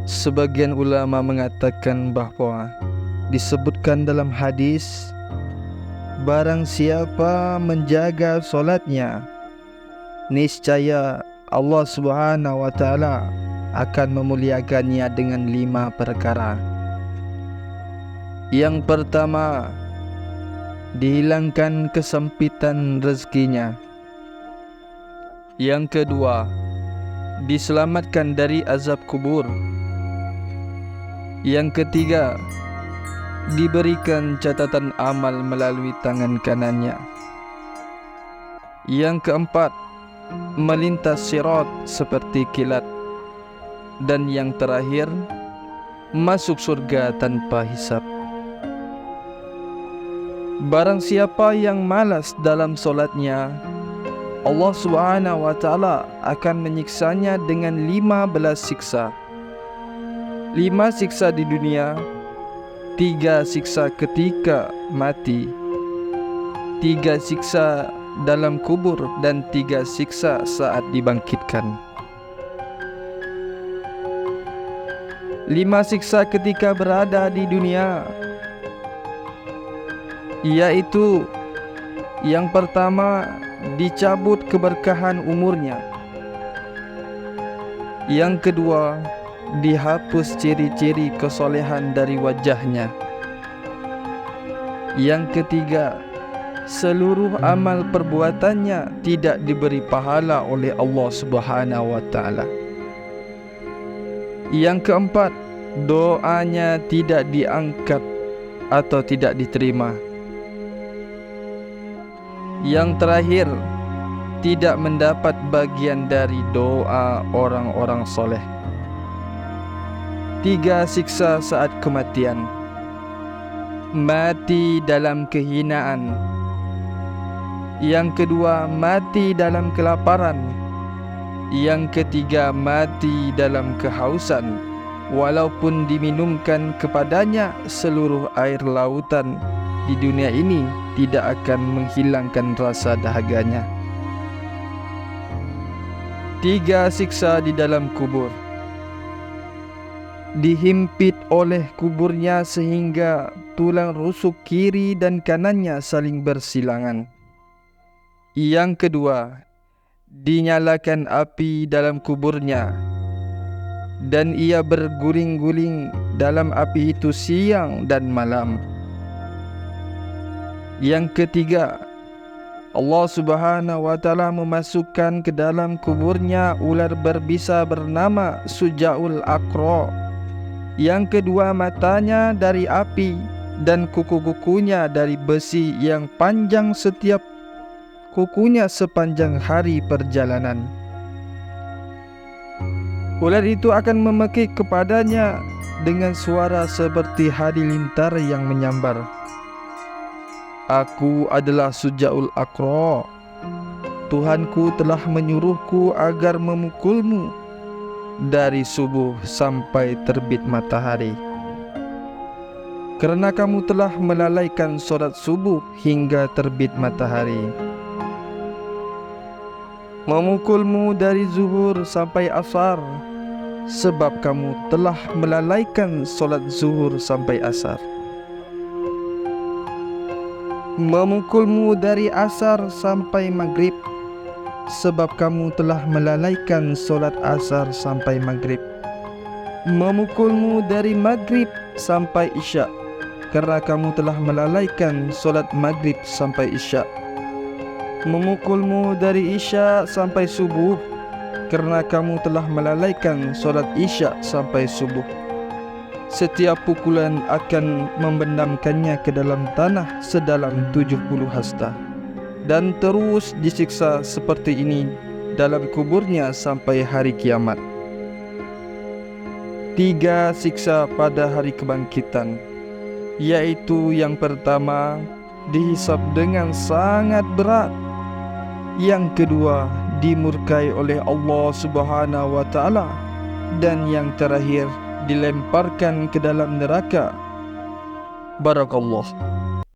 Sebagian ulama mengatakan bahawa disebutkan dalam hadis, barang siapa menjaga solatnya, niscaya Allah Subhanahu wa taala akan memuliakannya dengan 5 perkara. Yang pertama, dihilangkan kesempitan rezekinya. Yang kedua, diselamatkan dari azab kubur. Yang ketiga, diberikan catatan amal melalui tangan kanannya. Yang keempat, melintas sirat seperti kilat. Dan yang terakhir, masuk surga tanpa hisab. Barang siapa yang malas dalam solatnya, Allah Subhanahu wa taala akan menyiksanya dengan 15 siksa. 5 siksa di dunia, 3 siksa ketika mati, 3 siksa dalam kubur, dan 3 siksa saat dibangkitkan. 5 siksa ketika berada di dunia, yaitu yang pertama, dicabut keberkahan umurnya. Yang kedua, dihapus ciri-ciri kesolehan dari wajahnya. Yang ketiga, seluruh amal perbuatannya tidak diberi pahala oleh Allah Subhanahu wa taala. Yang keempat, doanya tidak diangkat atau tidak diterima. Yang terakhir, tidak mendapat bagian dari doa orang-orang soleh. 3 siksa saat kematian. Mati dalam kehinaan. Yang kedua, mati dalam kelaparan. Yang ketiga, mati dalam kehausan, walaupun diminumkan kepadanya seluruh air lautan di dunia ini, tidak akan menghilangkan rasa dahaganya. 3 siksa di dalam kubur. Dihimpit oleh kuburnya sehingga tulang rusuk kiri dan kanannya saling bersilangan. Yang kedua, dinyalakan api dalam kuburnya, dan ia berguling-guling dalam api itu siang dan malam. Yang ketiga, Allah Subhanahu wa taala memasukkan ke dalam kuburnya ular berbisa bernama Sujaul Aqra. Yang kedua, matanya dari api dan kuku-kukunya dari besi yang panjang, setiap kukunya sepanjang hari perjalanan. Ular itu akan memekik kepadanya dengan suara seperti halilintar yang menyambar. Aku adalah Sujaul Aqra. Tuhanku telah menyuruhku agar memukulmu dari subuh sampai terbit matahari, kerana kamu telah melalaikan solat subuh hingga terbit matahari. Memukulmu dari zuhur sampai asar, sebab kamu telah melalaikan solat zuhur sampai asar. Memukulmu dari asar sampai maghrib, sebab kamu telah melalaikan solat asar sampai maghrib. Memukulmu dari maghrib sampai isya, kerana kamu telah melalaikan solat maghrib sampai isya. Memukulmu dari isya sampai subuh, kerana kamu telah melalaikan solat isya sampai subuh. Setiap pukulan akan membenamkannya ke dalam tanah sedalam 70 hasta, dan terus disiksa seperti ini dalam kuburnya sampai hari kiamat. 3 siksa pada hari kebangkitan, yaitu yang pertama, dihisab dengan sangat berat. Yang kedua, dimurkai oleh Allah Subhanahu wa taala, dan yang terakhir, dilemparkan ke dalam neraka. Barakallah.